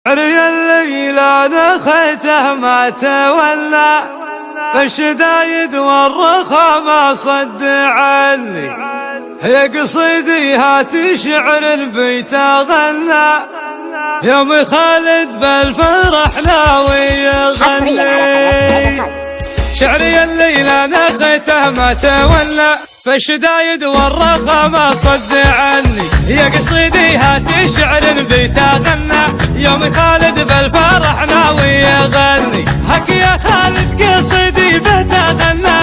عري الليلة نخيته ما تولى بالشدايد والرخا ما صد عني. هي قصيدي هات شعر البيت غنى يوم خالد بالفرح ناوي يغني. شعري الليلة نخيته ما تولى فالشدايد والرخا ما صد عني. يا قصيدي هات شعر البيت غنى يوم خالد بالفرح ناوي يغني. هك يا خالد قصيدي بيت غنى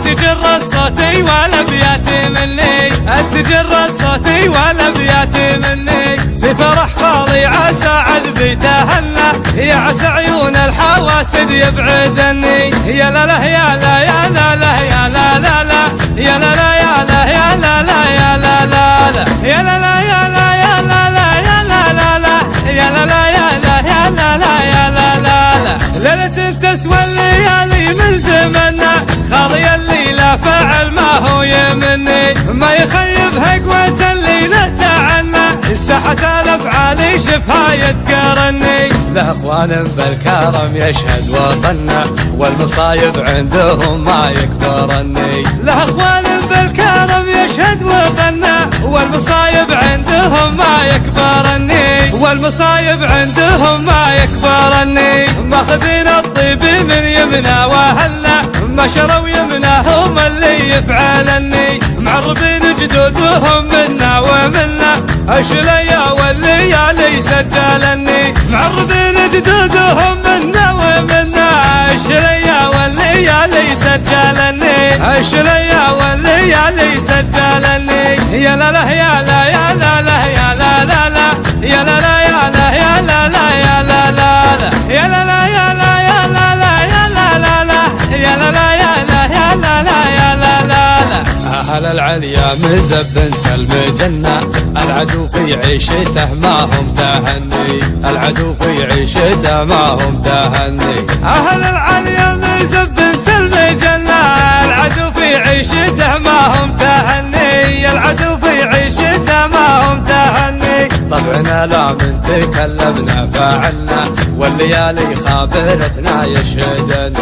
تجر الصوتي والابيات مني، تجر الصوتي والابيات مني. في فرح خالي عسى عذ بيته هنا يا عسى عيون الحواسد يبعدني. يا لا لا يا لا يا لا لا يا لا لا لا يا لا لا يا لا يا لا لا يا لا لا لا يا لا لا يا لا يا لا لا يا لا لا لا يا لا لا يا لا يا لا لا يا لا لا لا. ليلة تسوى الليالي من زمنا خالي الليلة فعل ما هو يمني. ما يخيب هقوة الليلة تعنا الساحة الافعالي شفها يتقرني. له اخوان بالكرم يشهد وطنا والمصايب عندهم ما يكبرني. له اخوان بالكرم يشهد وطنا والمصايب عندهم ما يكبرني، والمصايب عندهم ما يكبرني. ماخذين الطيب من يمنا وهلا ما شروا يمناهم اللي يفعلني. معربين جدودهم منا ومنا الشليا والليالي سجلني. معربين جدودهم منا ومنا الشليا والليالي سجلني، الشليا والليالي سجلني. يا لا لا يا لا يا لا لا يا لا لا لا يا لا لا يا لا يا لا لا يا لا لا لا يا لا لا يا لا يا لا لا يا لا لا لا يا لا لا يا لا يا لا لا يا لا لا لا. أهل العليا مزبنت المجنة العدو في عيشته ما هم تهني، العدو في عيشته ما هم تهني. أهل العليا مزبنت المجنة العدو في عيشته ما هم تهني، العدو في عيشته ما هم تهني. طبعنا لا من تكلمنا فعلنا والليالي خابرتنا يشهدن.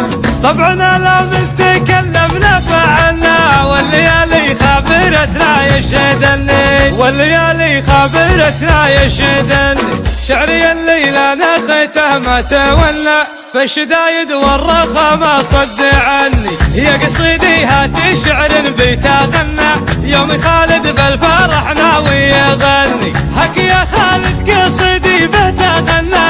طبعنا لا من تكلمنا فعلنا والليالي خابرتنا يشهدني، والليالي خابرتنا يشهدني. شعري الليلة نخيته ما تولى فالشدايد والرخا ما صد عني. يا قصيدي هات شعر بيت غنى يوم خالد بالفرح ناوي يغني. هك يا خالد قصيدي بيت غنى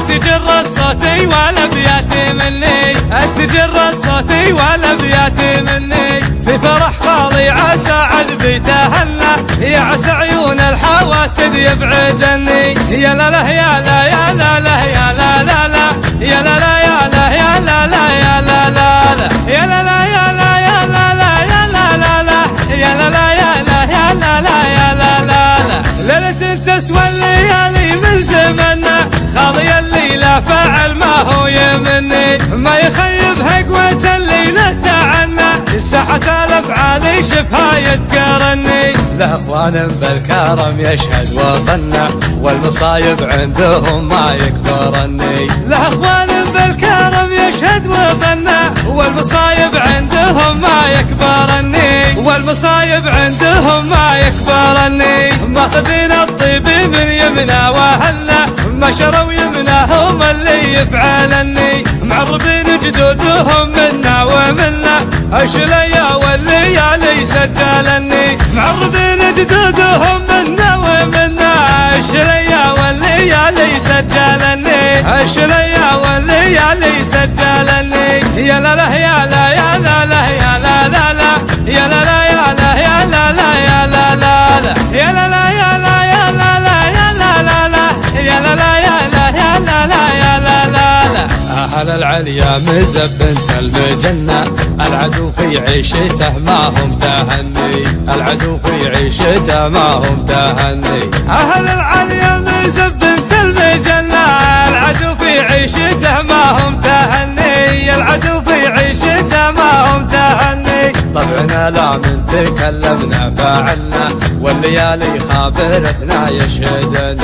تجر الصوتي والابيات مني، تجر الصوتي والابيات مني. في فرح خالي عسى عذ بيته هنا يا عسى عيون الحواسد يبعدني. يا لا لا يا لا يا لا لا يا لا لا لا يا لا لا يا لا يا لا لا يا لا لا لا يا لا لا يا لا يا لا لا يا لا لا لا يا لا لا يا لا يا لا لا يا لا لا لا. ليلة تسوى الليالي من زمنا خالي الليلة فعل ما هو يمني. ما يخيب هقوة الليلة تعنا الساحة الافعالي شفها يتقرني. له اخوان بالكرم يشهد وطنا والمصايب عندهم ما يكبرني. له اخوان بالكرم يشهد وطنا والمصايب عندهم ما يكبرني، والمصايب عندهم ما يكبرني. ماخذين الطيب من يمنا وهلا ما شروا يمناهم اللي يفعلني. معربين جدودهم منا ومنا الشليا والليالي سجلني. معربين جدودهم منا ومنا الشليا والليالي سجلني، الشليا والليالي سجلني. يا لا لا يا لا يا لا لا يا لا لا لا يا لا لا يا لا يا لا لا يا لا لا لا يا لا لا يا لا يا لا لا يا لا لا لا يا لا لا يا لا يا لا لا يا لا لا لا. أهل العليا مزبنت المجنة العدو في عيشته ما هم تهني، العدو في عيشته ما هم تهني. أهل العليا مزبنت المجنة العدو في عيشته ما هم تهني، العدو في عيشته ما هم تهني. طبعنا لا من تكلمنا فعلنا والليالي خابرتنا يشهدن.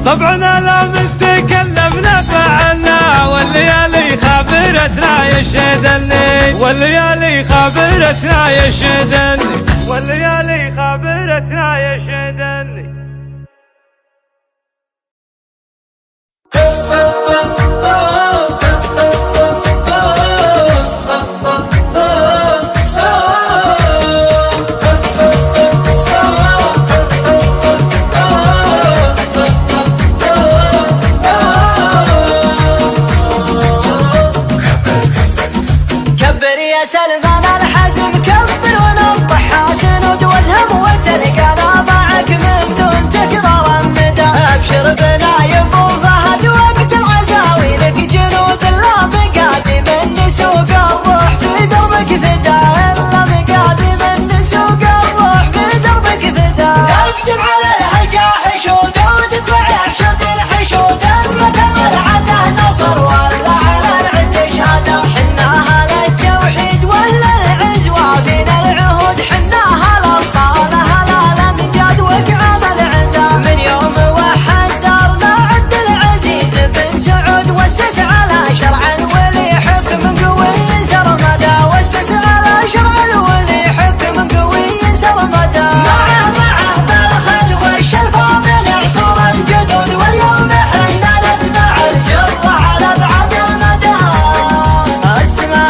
طبعنا لا من تكلمنا يشدني، والليالي خابرتنا يشدني، والليالي خابرتنا يشدني. يا سلمان الحزم كبر ونطح سنود والهم وتلقانا معك من دون تكرار الندى. ابشر بنايب وفهد وقت العزاوي لك جنود لا مقادي من سوق الروح في دربك فدا، الا مقادي من سوق الروح في دربك فدا. نقدم على الهجا حشود وتدفع بشد الحشود المدى العده نصر ولا على العز شهاده. حناها للتوحيد ولا العزوة بين العهود، حناها للطالة هلا الامجاد وقعام العدا. من يوم وحد دارنا عبد العزيز بن سعود وسس على شرع الولي حكم قوي سرمدا، وسس على شرع الولي حكم قوي سرمدا. معه بالخيل والشلفة من عصور الجدود، واليوم حنا نتبع الجرة على ابعد المدى. اسمع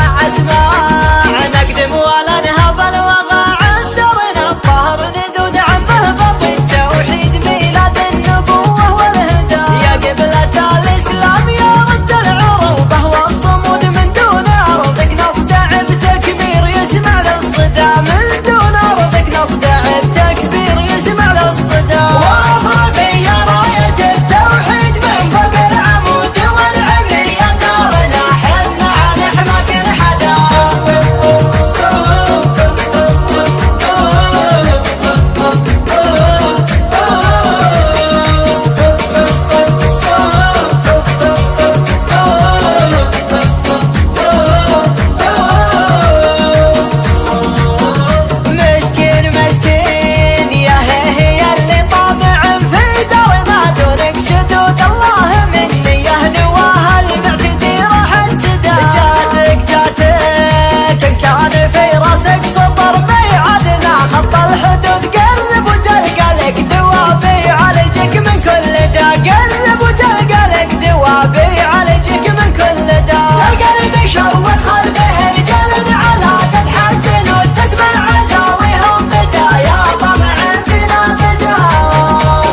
نقدم ولا نهب الوغى عندرنا الطهر ندود عمه بطي التوحيد ميلاد النبوة والهدى. يا قبلة الإسلام يا رد العروبة والصمود من دون أرضك نصدع بتكبير يسمع للصدى، من دون أرضك نصدع بتكبير يسمع للصدى. وافرقي يا راية التوحيد من فوق العمود والعمي يا دارنا حنا نحماك الحدا. مسكين مسكين يا هي اللي طامع في دارنا دونك سدود، الله مني يا نواها المعتدي راح تسدى. جاتك إن كان في راسك سطر ميعادنا خط الحدود، قرب وتلقى لك دوابي يعالجك من كل دا. قرب وتلقى لك دوابي يعالجك من كل دا. تلقى البشر وخلفه رجال على تنحزن وتسمع عزاويهم بدا، يا طمع فينا بدا.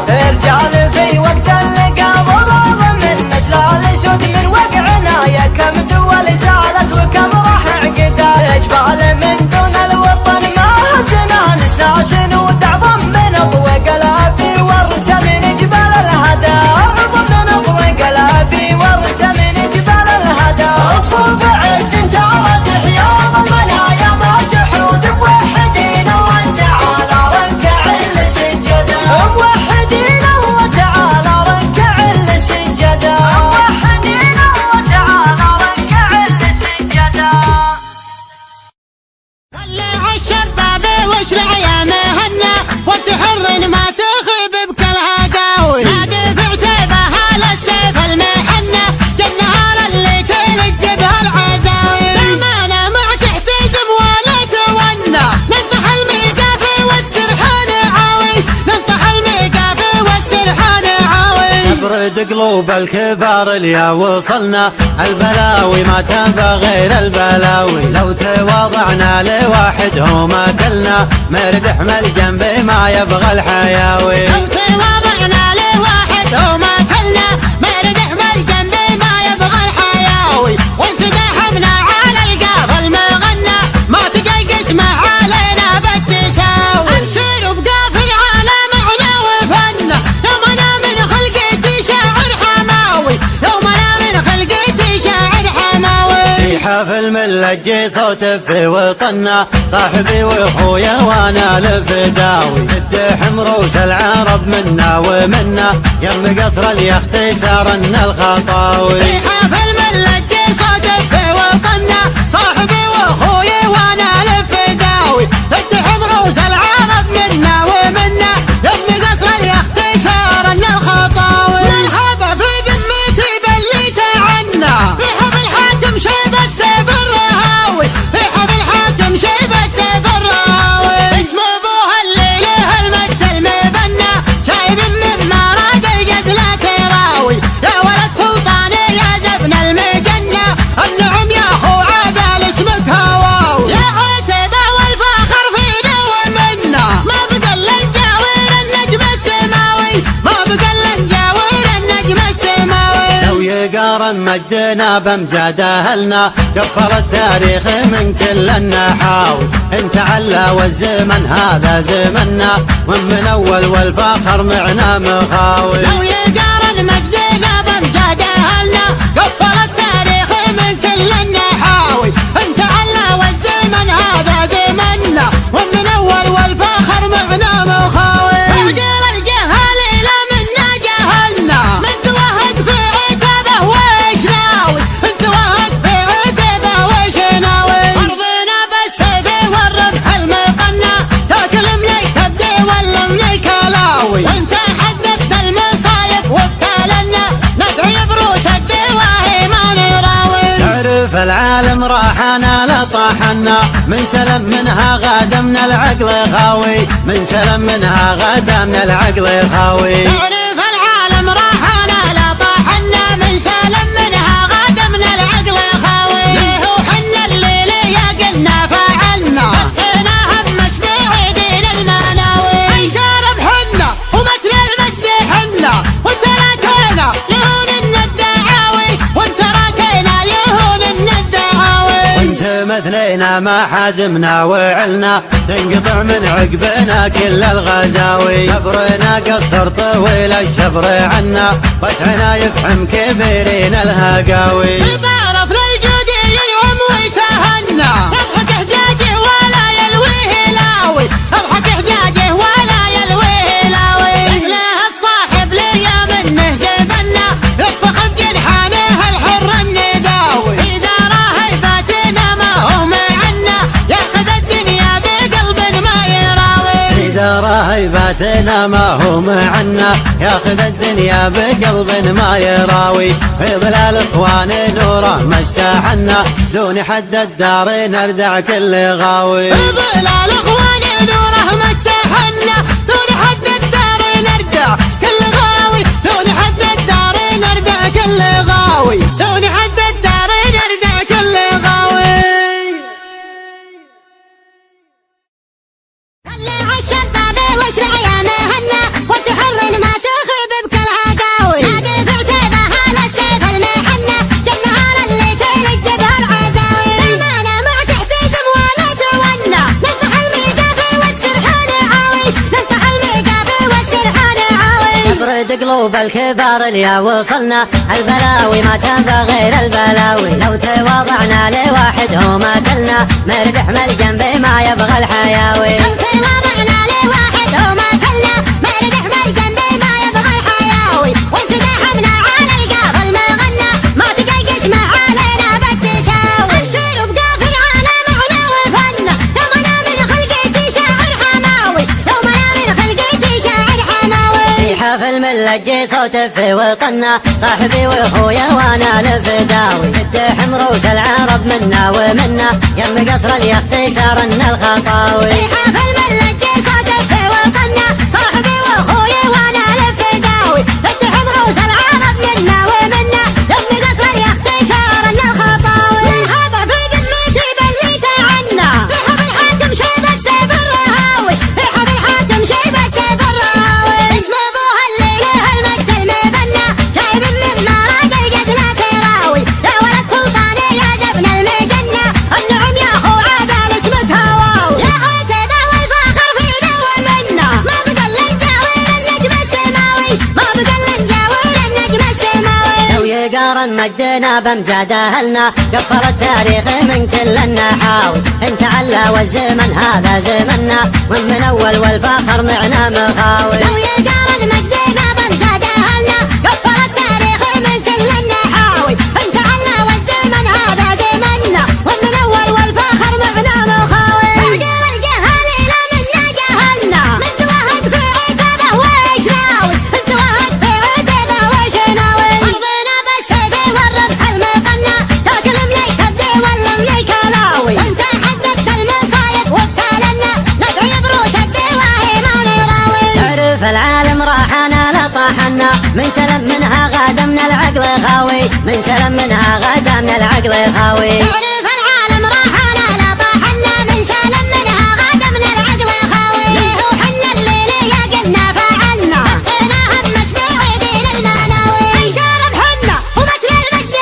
رجال في وقت اللقا ضرب من نسل الاسود من وقعنا، يا كم دول زالت وكم راح عقدا. جبال من دون الوطن ما هزنا نسناسن وتعظم من اطوق الابي ورسى من جبال الهدى. اعظم من اطوق الابي ورسى من جبال الهدى. اصفوف عز تارد حياض المنايا ما تحود، موحدين الله تعالى ركع السجدا. موحدين الله تعالى ركع السجدا. موحدين الله تعالى ركع السجدا. طلع الشباب واشرع يا مهنا وتحر ما تخيب بكل هداوي. نادي في عتيبه على السيف المحنة جالنهار اللي تلج بها العزاوي. بامانه ما تحتزم ولا تونى، ننطح الميقافي والسرحان عاوي، ننطح الميقافي والسرحان عاوي. نبرد قلوب الكبار اليا وصلنا البلاوي ما تنفع غير البلاوي. لو تواضعنا لواحد هو ما كلنا مردح من الجنب ما يبغى الحياوي. لو تواضعنا لواحد هو ما كلنا مردح من الجنب ما يبغى الحياوي. وانت داحمنا على القاف المغنى ما تجي قسمه علينا بالتساوي. انشر بقاف العالم احنا وفنا، يوم انا من خلقتي شاعر حماوي، يوم انا من خلقتي شاعر حماوي. في حفل ملجي صوت في وطننا صاحبي واخويا وانا لفداوي. الدحم روس العرب منا ومنا يم قصر اليخت سارنا الخطاوي. في حفل ملجي صوت في وطننا صاحبي واخويا وانا لفداوي. الدحم روس العرب منا ومنا يم قصر اليخت سارنا الخطاوي. مرحبا في ذمتي باللي تعنا، في حفل حاكم شيب السيف قارن مجدنا بامجاد اهلنا، قفل التاريخ من كل النحاوي، انت علا والزمن هذا زمنا، ومن اول والفخر معنا مخاوي. لو يقارن مجدنا بامجاد اهلنا، قفل التاريخ من كل النحاوي، انت علا والزمن هذا زمنا، ومن اول والفخر معنا مخاوي. عقل الجهال لا منا جهلنا، من توهق في عتبه ويش ناوي، انت توهق في عتبه ويش ناوي. ارضنا بالسيف والرمح المقنع، تاكل مليك الدي ولا مليك لاوي، وانت حددت المصايب وبتالنا، ندعي بروس الدواهي ما نراوي. تعرف العالم راحنا لطاحنا، من سلم منها غدا من العقل خاوي، من سلم منها غدا من العقل خاوي. تعرف العالم راحنا لطاحنا، من سلم منها غدا من العقل خاوي. ليه وحنا الليل يا قلنا فعلنا، فتحنا همش بعيدين المناوي. انكار بحنا ومثل المجد حنا، وتراكينا يهون الدعاوي، وتراكينا يهون الدعاوي. وانت مثلنا ما حازمنا وعلنا، تنقطع من عقبنا كل الغزاوي. شبرنا قصر طويل الشبر عنا، فتحنا يفحم كبيرين الهقاوي. يتعرف للجودي ينعم ويتهنى، يضحك حجاجه ولا يلويه لاوي، يضحك حجاجه ولا يلويه لاوي. له الصاحب ليا منه زبنا، يطفخ بجنحانه الحر النداوي. إذا راه يفاتنا ما هو معنا، ياخذ الدنيا بقلب ما يراوي. إذا راهيباتنا ما هو معنا، ياخذ الدنيا بقلب ما يراوي. في ظلال اخوان نوره ما اجتاحنا، دون حد الدار نردع كل غاوي. في ظلال اخوان نوره ما استحنا، دون حد الدار نردع كل غاوي، دون حد الدار نردع كل غاوي، دون حد الدار نردع كل غاوي. طلع الشباب واشرع يا مهنا، وتحرن ما تخيب بكل هقاوي. نادي في عتيبه على السيف المحنة، جالنهار اللي تلج بهالعزاوي. بامانة ما تحتزم ولا تونى، نفتح الميقافي والسرحان عاوي، نفتح الميقافي والسرحان عاوي. نبرد قلوب الكبار اليا وصلنا، البلاوي ما تنفع غير البلاوي. لو تواضعنا لواحد هو ما كلنا، مردح من الجنب ما يبغى الحياوي. لو تواضعنا لواحد هو ما كلنا، مردح من الجنب ما يبغى الحياوي. وانت داحمنا على القافل ما غنى، ما تجي قسمه علينا بالتساوي. نسير بقافل على معنى وفنا، يومنا من خلقتي شاعر حماوي، يومنا من خلقتي شاعر حماوي. في حفل من لجي صوت في وطنا، صاحبي واخويا وانا الفداوي. الدحم روس العرب منا ومنا، يم قصر اليخت سارنا الخطاوي. في حفل من لجي صوت في وطنا، صاحبي واخويا وانا الفداوي. الدحم روس العرب منا ومنا، يم قصر اليخت سارنا الخطاوي. مرحبا في ذمتي بليت عنا، رحب الحاكم شيب السيف الرهاوي، رحب الحاكم شيب السيف الرهاوي. اسم ابوها الليله المجد المبنى، شايب من مراد القتل تراوي. يا ولد سلطاني يا زبن المجنة، النعم يا اخو عادل اسمك هواوي. يا عتيبة والفخر فينا ومنا، ما بقى للجاوير النجم السماوي، ما بقى للجاوير النجم السماوي. لو يقارن مجدنا بامجاد اهلنا، قفل التاريخ من كل النحاوي. انت علا والزمن هذا زمنا، ومن اول والفخر معنا مخاوي. لو يقارن مجدنا بامجاد اهلنا، قفل التاريخ من كل النحاوي. انت علا والزمن هذا زمنا، ومن اول والفخر معنا مخاوي. عقل الجهال لا منا جهلنا، من توهق في عتبه ويش ناوي، انت توهق في عتبه ويش ناوي. ارضنا بالسيف والرمح المقنع، تاكل مليك الدي ولا مليك لاوي. انت حددت المصايب وبتالنا، ندعي بروس الدواهي ما نراوي. تعرف العالم راحنا لطاحنا، من سلم منها غدا من العقل خاوي، من سلم منها غدا من العقل خاوي. تعرف العالم راحنا لطاحنا، من سلم منها غدا من العقل خاوي. ليه وحنا الليل يا قلنا فعلنا، فتحنا همش بعيدين المناوي. انكار بحنا ومثل المجد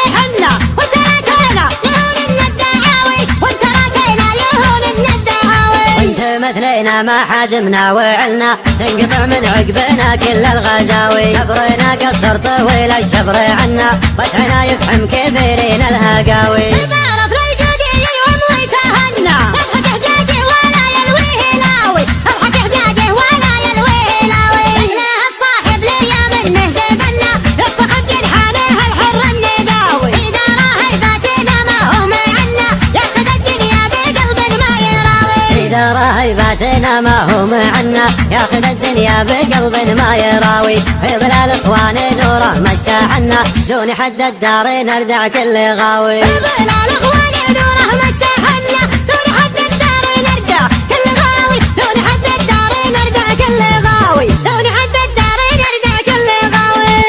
علينا ما حازمنا وعلنا تنقطع من عقبنا كل الغزاوي شبرنا قصر طويل الشبر عنا فتحنا يفحم كبيرين الهقاوي تبارك للجودي يوم ويتهنى يضحك حجاجه ولا يلويه لاوي يضحك حجاجه ولا يلويه لاوي أهله الصاحب ليا منه زبنا يطبخ بجنحانه الحر النداوي إذا راهي فاتنا ما هو معنا ياخذ الدنيا بقلب ما يراوي إذا راهي فاتنا ما هو معنا ياخذ الدنيا بقلب ما يراوي في ظلال اخوان نوره ما اشتاحنا دون حد الدار نردع كل غاوي في ظلال اخوان نوره ما اشتاحنا دون حد الدار نردع كل غاوي دون حد الدار نردع كل غاوي دون حد الدار نردع كل غاوي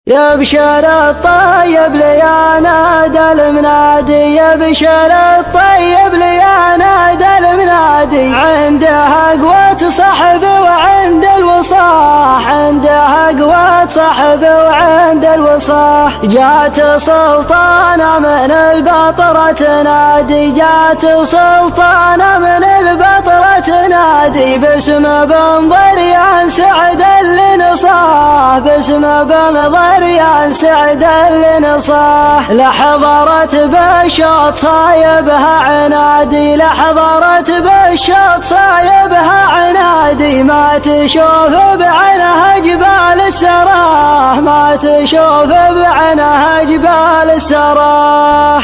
يا بشر الطيب لي نادى المنادي يا بشر الطيب لي نادى المنادي عندها قوة صحب وعند الوصاح عندها قوة صحب وعند الوصاح جات سلطانة من البطرة تنادي جات سلطانة من البطرة تنادي باسم بن ضريان سعد اللي نصاه باسم بن ضريان سعد اللي نصاه لحضرت بالشوط صايبها عنادي لحضرت بالشوط صايبها عنادي ما تشوف بعينها جبال السراح ما تشوف بعينها جبال السراح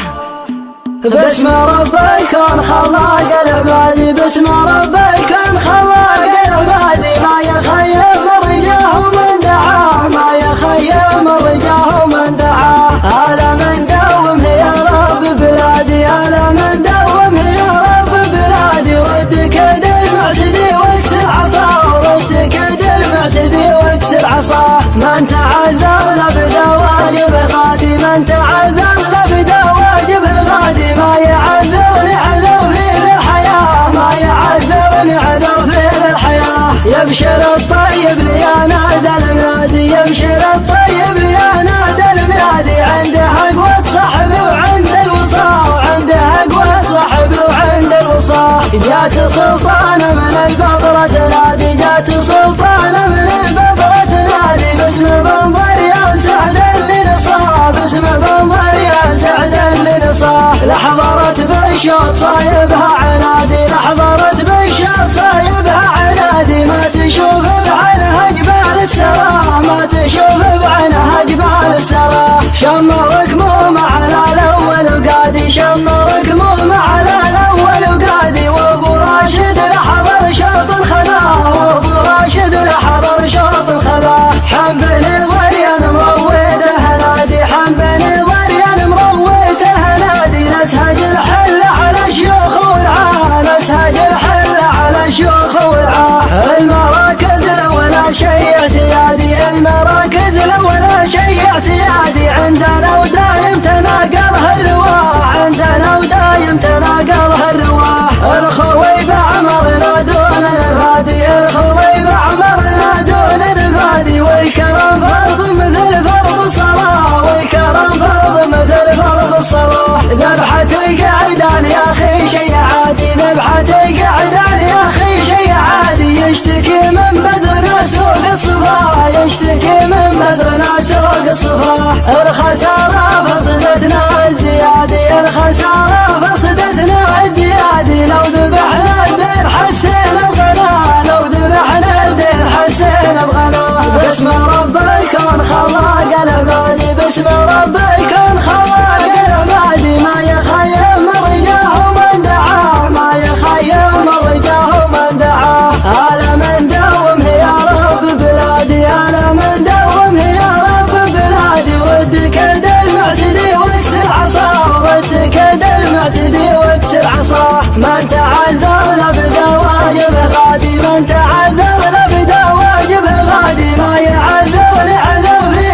باسم رب الكون خلاق العبادي باسم رب الكون خلاق العبادي ما يخيم رجاه من دعاه ما يخيم رجاه من دعاه على من دوم يا رب بلادي على من دوم يا رب بلادي ود كيد المعتدي واكسر عصاه ود كيد المعتدي واكسر عصاه من تعذر لبدا واجب غادي من تعذر لبدا واجب غادي ما يعذرني عذر في الحياة ما يعذرني عذر في الحياة يبشر الطيب لي نادى المنادي يبشر الطيب لي نادى المنادي عندها قوة صحبي وعند الوصاح وعندها قوة صحبي وعند الوصاح جات سلطانة من البطرة تنادي جات سلطانة من البطرة تنادي باسم بن ضريان سعد اللي نصاه باسم بن ضريان سعد اللي نصاه لحضرت بالشوط صايبها عنادي لحضرت بالشوط صايبها عنادي ما تشوف بعينها جبال السراح ما تشوف بعينها جبال السراح شمرك مو على الاول وقادي شمرك مو على الاول وقادي وابو راشد لحضر شوط الخذاه وابو راشد لحضر شوط الخذاه حنبني ضريان مرويت الهنادي حنبني ضريان مرويت الهنادي نسهج الحل على شيوخ ورعاه نسهج الحل على شيوخ ورعاه المراكز ولا شيء اعتيادي المراكز ولا شيء اعتيادي عندنا ودايم تناقلها الرواح عندنا ودايم تناقلها الرواح الخوي بعمرنا دون الفادي الخوي بعمرنا دون الفادي والكرم فرض مثل فرض الصلاة والكرم فرض مثل فرض الصلاة ذبحة القعدان يا اخي شيء عادي ذبحة القعدان يا اخي شيء عادي يشتكي من بزرنا سوق الصفا يشتكي من بزرنا سوق الصفا الخسارة فرصتنا الزيادي الخسارة فرصتنا الزيادي لو ذبحنا الدين حسينا بغنى لو ذبحنا الدين حسينا بغنى باسم رب الكون خلاق العبادي باسم رب الكون خلاق العبادي ما يخيم رجاه من دعاه ما يخيم رجاه من دعاه على من دوم يا رب بلادي على من دوم يا رب بلادي ود كيد المعتدي واكسر عصاه ود كيد المعتدي واكسر عصاه من تعذر لبدا واجب غادي من تعذر لبدا واجب غادي ما يعذرني عذر في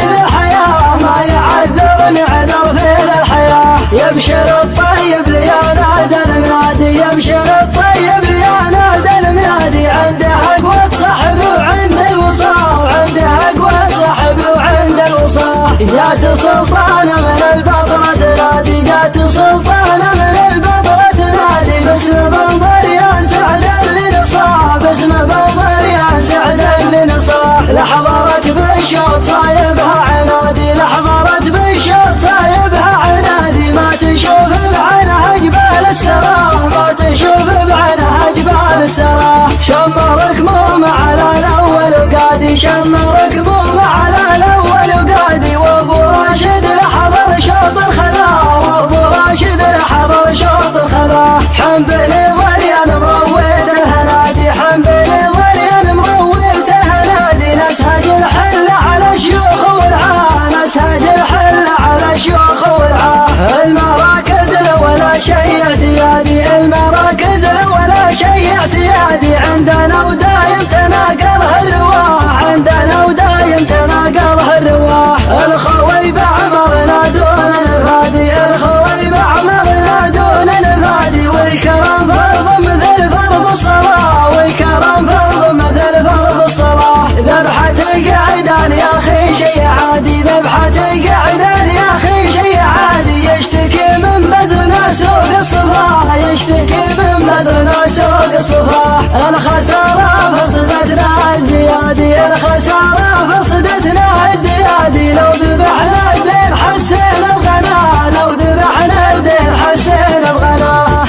الصفاح. الخسارة فصدتنا الزيادي، الخسارة فصدتنا الزيادي. لو ذبحنا الدين حسين بغناه، لو ذبحنا الدين حسين بغناه.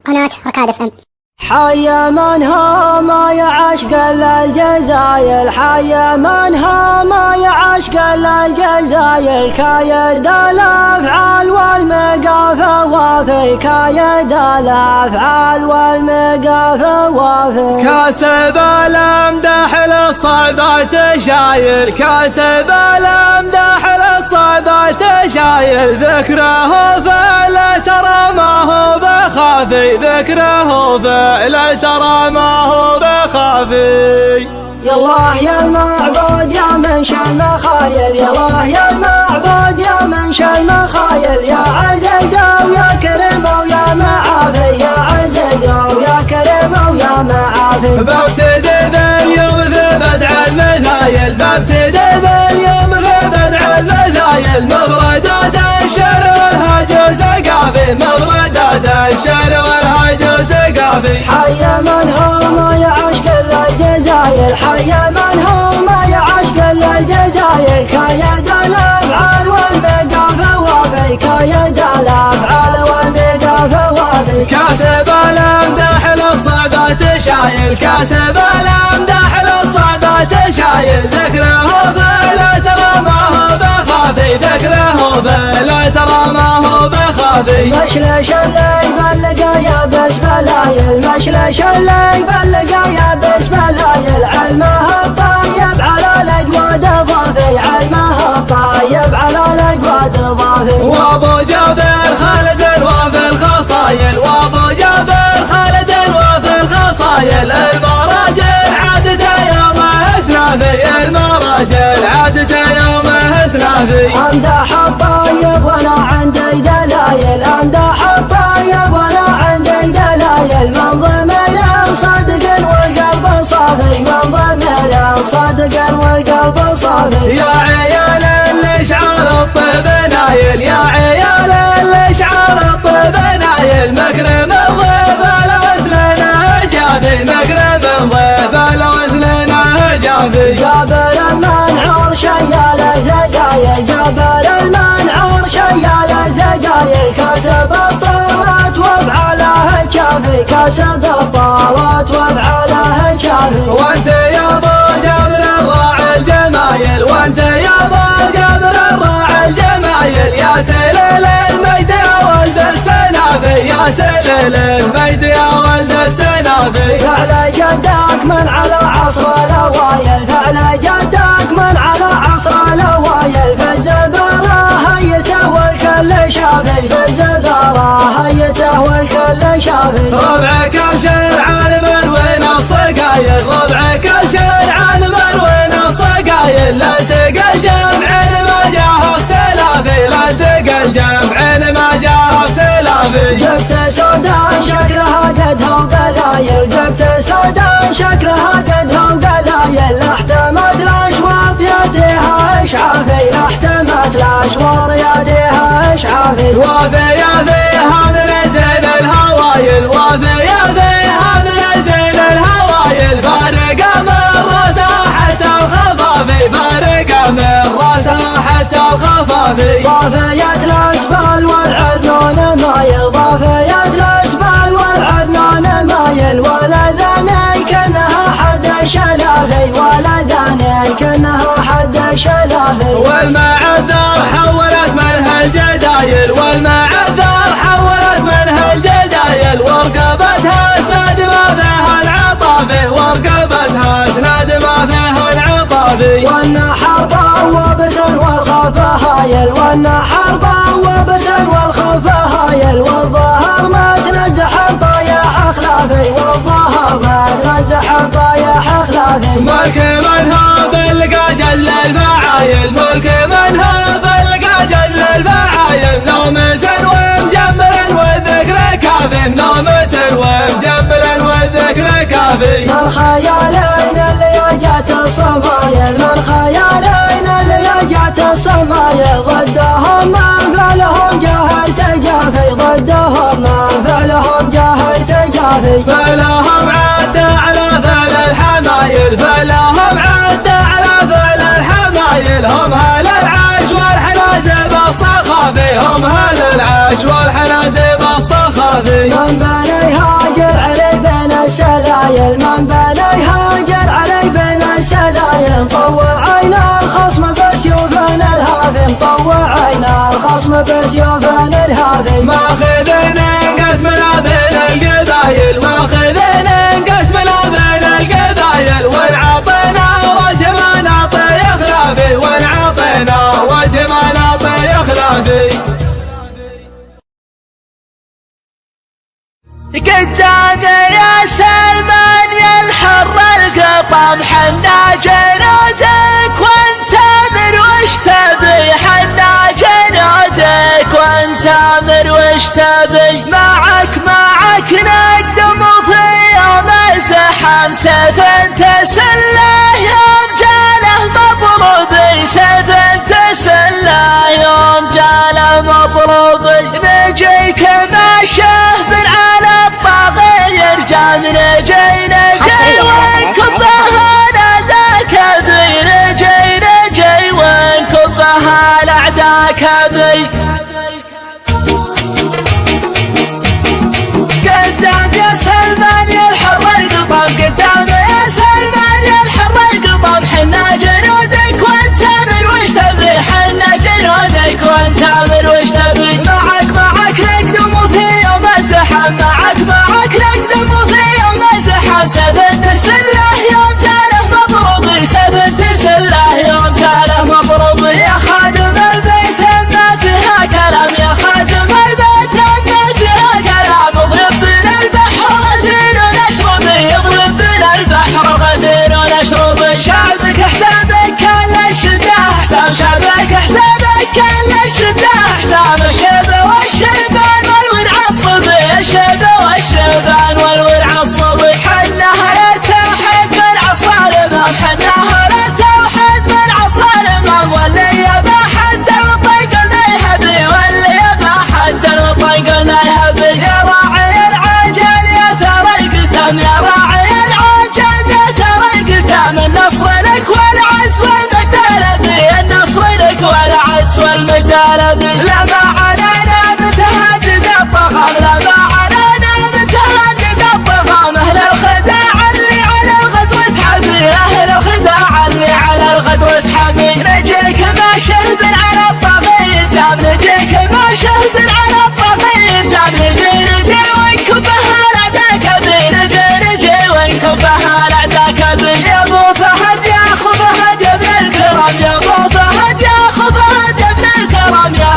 قناة ركاد FM. حي من هم يعشق الجزاير، حي من هم يعشق الجزاير. كايد الافعال والمقافة وافي، كايد الافعال والمقافة وافي. كاسب الامدح للصعبة شايل، كاسب الامدح للصعبة شايل. ذكره فلا ترى ما هو بخافي، ذكره فلا ترى ما هو بخافي. يا الله يا المعبود يا منشا المخايل، يا الله يا المعبود يا منشا المخايل. يا عزيز ويا كريم ويا معافي، يا عزيز ويا كريم ويا معافي. بابتدي ذا اليوم ذي بدع المثايل، بابتدي ذا اليوم ذي بدع المثايل. مبردات الشعر والهج سقافي، مبردات الشعر والهج سقافي. حي من هم يعشق الجزاير، حي من هم يعشق الجزاير. كايد الافعال والمقافة وافي، كايد الافعال والمقافة وافي. كاسب الامدح للصعبة شايل، كاسب الامدح للصعبة شايل. ذكره فلا ترى ما هو بخافي، ذكره فلا ترى ما هو بخافي. مشلش اللي يبلغ يا بس بلايل، مشلش اللي يبلغ يا بس بلايل. علمها الطيب على الاجواد ضافي، علمها الطيب على الاجواد ضافي. وابو جابر خالد وفي الخصايل، وابو جابر خالد وفي الخصايل. المراجل عادته يوم اسنافي، المراجل عادته يوم اسنافي. امدح الطيب وانا عندي دلايل، امدح الطيب وانا عندي دلايل. من ضمير صادق والقلب صافي، من ضمير صادق والقلب صافي. يا عيال الاشعار الطيب نايل، يا عيال الاشعار الطيب نايل. مكرم الضيف الوزن جافي، مكرم الضيف الوزن جافي. جابر المنعور شيال الثقايل، جابر المنعور شيال الثقايل. كسب الطاوات وافعاله كافي، كسب الطاوات وافعاله كافي. وانت يا ابو جابر الراعي الجمايل، وانت يا ابو جابر الراعي الجمايل. يا سليل المجد يا ولد السنافي، يا سليل المجد يا ولد السنافي. فعل جدك من على عصر الاوايل، فعل جدك من على عصر الاوايل. فالزبره هيته والكل شافي، فالزبره هيته والكل شافي. ربعك ابشر عالم وين الصقايل، ربعك ابشر عالم وين الصقايل. لا تلقى الجمع ما جاه اختلافي، لا تلقى الجمع ما جاه اختلافي. جبت سودان شكلها قدها وقلايل، جبت سودان شكلها قدها وقلايل. احتمت الاشواط يديها اشعافي، احتمت الاشواط يديها اشعافي. وافي يا فيها من زين الهوايل، وافي يا فيها من زين الهوايل. فارق من راسها حتى الخفافي، فارق من راسها حتى الخفافي. ضافية الاسبال والعرنون مايل، ضافية الاسبال والعرنون مايل. ولدني كانها حد شلافي، ولدني كانها حد شلافي. والمعذر حولت منها الجدايل، والمعذر حولت منها الجدايل. ورقبتها اسناد ما فيها العطافي، ورقبتها اسناد ما فيها العطافي. والنحر بوابة والخوف هايل، والنحر بوابة والخوف هايل. والظهر ما تنزح طايح خلافي، والظهر ما تنزح طايح خلافي. ملك من هو بلقى جل الفعايل، ملك من هو بلقى جل الفعايل. نومس ومجمل والذكر كافي، نومس ومجمل والذكر كافي. من خيالين اللي جات الصمايل، من خيالين اللي جات الصمايل. ضدهم من فلهم فلهم عد على ذل الحمايل فلهم عد على ذل الحمايل هم هل العاش والحنازب الصخافي هم هل العاش والحنازب الصخافي من بني هاجر علي بين السلايل من بني هاجر علي بين السلايل مطوعين الخصم بسيوف الهاذي مطوعين الخصم بسيوف الهاذي ماخذين قسمنا بين القبايل ماخذين قسمنا بين القبايل ونعطينا وجه ما نعطي خلافي ونعطينا وجه ما نعطي خلافي قدامي يا سلمان يا الحر القطم حنا جنودك وانت من وش تبي حنا جنودك وانت من وش تبي معك نقدم في يوم الزحام سيف تسله يوم جاله مطلوبي سيف تسله يوم جاله مطلوبي نجيك ماشيه بالعالم يرجع نجي وانكب اعداك بي نجي وانكب اعداك بي قدام يا سلمان يا الحر القطم قدام يا سلمان يا الحر القطم حنا جنودك وانت من وش تبي حنا جنودك وانت من وش تبي معك نقدم في يوم الزحام معك نقدم في يوم الزحام سيف تسله يوم جاله مضروبي سيف تسله يوم جاله مضروبي يا خادم البيت ما فيها كلام يا خادم البيت ما فيها كلام اضرب بنا البحر غزير ونشرب اضرب بنا البحر غزير ونشرب شعبك حسابك كان للشجاع حساب شعبك حسابك كان للشجاع حساب الشيبة والشيبان والورع الصبي الشيبة والشيبان والورع الصبي حنا هلا توحد من عصار امام حنا هلا توحد من عصار امام واللي يبا حد الطيق الميهبي واللي يبا حد الطيق الميهبي يا راعي العجل يا ثرى القتام يا راعي العجل يا ثرى القتام النصر لك والعز والمجد بي النصر لك والعز والمجد بي لا ما علينا متهدد الطغام لا ما علينا متهدد الطغام اهل الخداع اللي على الغدر تحمي اهل الخداع اللي على الغدر تحمي نجيك ما شهد على الطغير جاب نجيك ما شهد على الطغير جاب نجي وانكبها لعداك بي نجي وانكبها لعداك بي يا ابو فهد يا ابو فهد يا ابن الكرام يا ابو فهد يا ابن الكرام يا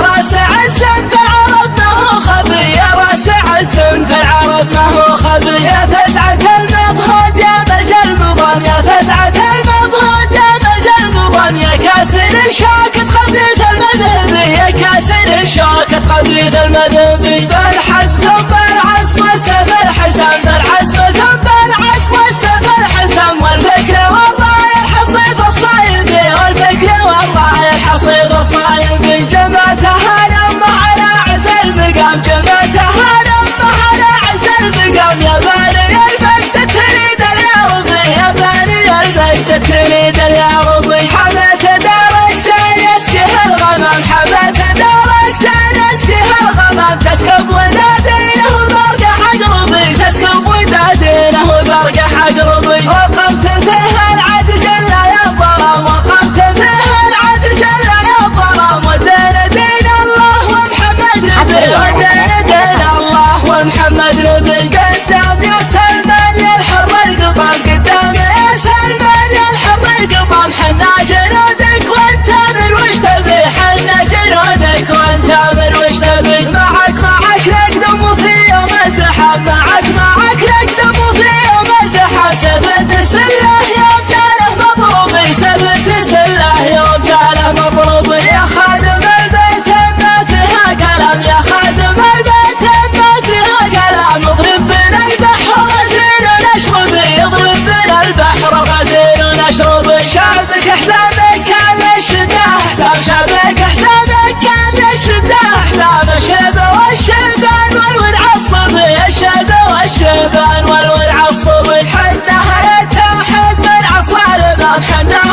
عندها التوحيد من عصارنا حنا